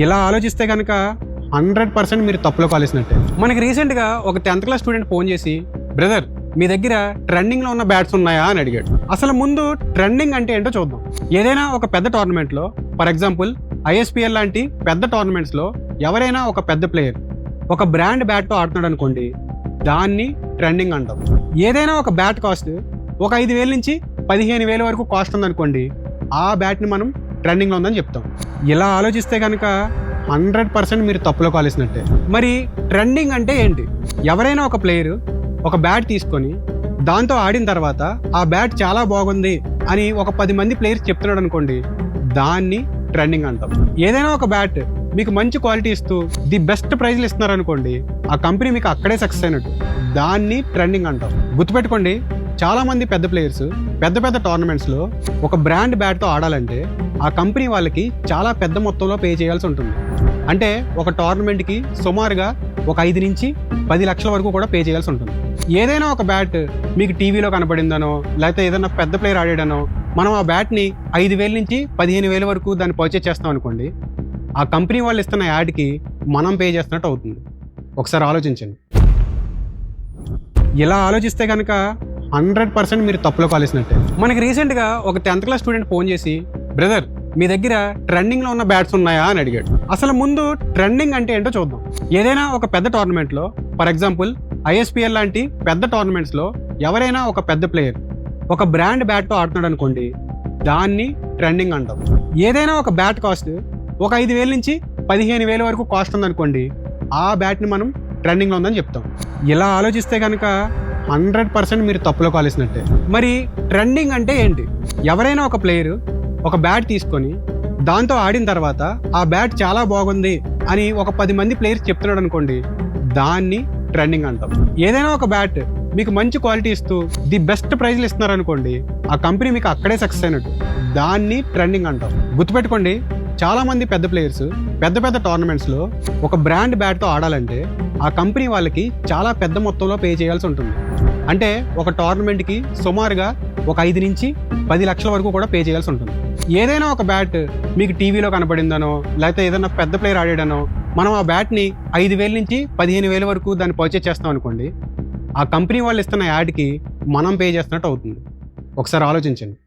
ఇలా ఆలోచిస్తే కనుక 100% మీరు తప్పులో కాలేసినట్టే. మనకి రీసెంట్గా ఒక 10th క్లాస్ స్టూడెంట్ ఫోన్ చేసి, బ్రదర్ మీ దగ్గర ట్రెండింగ్లో ఉన్న బ్యాట్స్ ఉన్నాయా అని అడిగాడు. అసలు ముందు ట్రెండింగ్ అంటే ఏంటో చూద్దాం. ఏదైనా ఒక పెద్ద టోర్నమెంట్లో, ఫర్ ఎగ్జాంపుల్ ISPL లాంటి పెద్ద టోర్నమెంట్స్లో ఎవరైనా ఒక పెద్ద ప్లేయర్ ఒక బ్రాండ్ బ్యాట్తో ఆడుతున్నాడు అనుకోండి, దాన్ని ట్రెండింగ్ అంటాం. ఏదైనా ఒక బ్యాట్ కాస్ట్ ఒక 5,000 నుంచి 15,000 వరకు కాస్ట్ ఉందనుకోండి, ఆ బ్యాట్ని మనం ట్రెండింగ్లో ఉందని చెప్తాం. ఇలా ఆలోచిస్తే కనుక 100% మీరు తప్పులో కాలేసినట్టే. మరి ట్రెండింగ్ అంటే ఏంటి? ఎవరైనా ఒక ప్లేయర్ ఒక బ్యాట్ తీసుకొని దాంతో ఆడిన తర్వాత ఆ బ్యాట్ చాలా బాగుంది అని ఒక 10 మంది ప్లేయర్స్ చెప్తున్నాడు అనుకోండి, దాన్ని ట్రెండింగ్ అంటాం. ఏదైనా ఒక బ్యాట్ మీకు మంచి క్వాలిటీ ఇస్తూ ది బెస్ట్ ప్రైజ్లు ఇస్తున్నారు అనుకోండి, ఆ కంపెనీ మీకు అక్కడే సక్సెస్ అయినట్టు, దాన్ని ట్రెండింగ్ అంటాం. గుర్తుపెట్టుకోండి, చాలా మంది పెద్ద ప్లేయర్స్ పెద్ద పెద్ద టోర్నమెంట్స్లో ఒక బ్రాండ్ బ్యాట్తో ఆడాలంటే ఆ కంపెనీ వాళ్ళకి చాలా పెద్ద మొత్తంలో పే చేయాల్సి ఉంటుంది. అంటే ఒక టోర్నమెంట్కి సుమారుగా ఒక 5 నుంచి 10 లక్షల వరకు కూడా పే చేయాల్సి ఉంటుంది. ఏదైనా ఒక బ్యాట్ మీకు టీవీలో కనపడిందనో లేకపోతే ఏదైనా పెద్ద ప్లేయర్ ఆడాడనో మనం ఆ బ్యాట్ని 5,000 నుంచి 15,000 వరకు దాన్ని పర్చేజ్ చేస్తాం అనుకోండి, ఆ కంపెనీ వాళ్ళు ఇస్తున్న యాడ్కి మనం పే చేస్తున్నట్టు అవుతుంది. ఒకసారి ఆలోచించండి. ఇలా ఆలోచిస్తే కనుక 100% మీరు తప్పులో కాలేసినట్టే. మనకి రీసెంట్గా ఒక 10th క్లాస్ స్టూడెంట్ ఫోన్ చేసి, బ్రదర్ మీ దగ్గర ట్రెండింగ్లో ఉన్న బ్యాట్స్ ఉన్నాయా అని అడిగాడు. అసలు ముందు ట్రెండింగ్ అంటే ఏంటో చూద్దాం. ఏదైనా ఒక పెద్ద టోర్నమెంట్లో, ఫర్ ఎగ్జాంపుల్ ISPL లాంటి పెద్ద టోర్నమెంట్స్లో ఎవరైనా ఒక పెద్ద ప్లేయర్ ఒక బ్రాండ్ బ్యాట్తో ఆడుతున్నాడు అనుకోండి, దాన్ని ట్రెండింగ్ అంటాం. ఏదైనా ఒక బ్యాట్ కాస్ట్ ఒక 5,000 నుంచి 15,000 వరకు కాస్ట్ ఉందనుకోండి, ఆ బ్యాట్ని మనం ట్రెండింగ్లో ఉందని చెప్తాం. ఇలా ఆలోచిస్తే కనుక 100% మీరు తప్పులో కాలేసినట్టే. మరి ట్రెండింగ్ అంటే ఏంటి? ఎవరైనా ఒక ప్లేయర్ ఒక బ్యాట్ తీసుకొని దాంతో ఆడిన తర్వాత ఆ బ్యాట్ చాలా బాగుంది అని ఒక 10 మంది ప్లేయర్స్ చెప్తున్నాడు అనుకోండి, దాన్ని ట్రెండింగ్ అంటాం. ఏదైనా ఒక బ్యాట్ మీకు మంచి క్వాలిటీ ఇస్తూ ది బెస్ట్ ప్రైజ్లు ఇస్తున్నారు అనుకోండి, ఆ కంపెనీ మీకు అక్కడే సక్సెస్ అయినట్టు, దాన్ని ట్రెండింగ్ అంటాం. గుర్తుపెట్టుకోండి, చాలా మంది పెద్ద ప్లేయర్స్ పెద్ద పెద్ద టోర్నమెంట్స్లో ఒక బ్రాండ్ బ్యాట్తో ఆడాలంటే ఆ కంపెనీ వాళ్ళకి చాలా పెద్ద మొత్తంలో పే చేయాల్సి ఉంటుంది. అంటే ఒక టోర్నమెంట్కి సుమారుగా ఒక 5 నుంచి 10 లక్షల వరకు కూడా పే చేయాల్సి ఉంటుంది. ఏదైనా ఒక బ్యాట్ మీకు టీవీలో కనపడిందనో లేకపోతే ఏదైనా పెద్ద ప్లేయర్ ఆడాడనో మనం ఆ బ్యాట్ని 5,000 నుంచి 15,000 వరకు దాన్ని పర్చేజ్ చేస్తాం అనుకోండి, ఆ కంపెనీ వాళ్ళు ఇస్తున్న యాడ్కి మనం పే చేస్తున్నట్టు అవుతుంది. ఒకసారి ఆలోచించండి.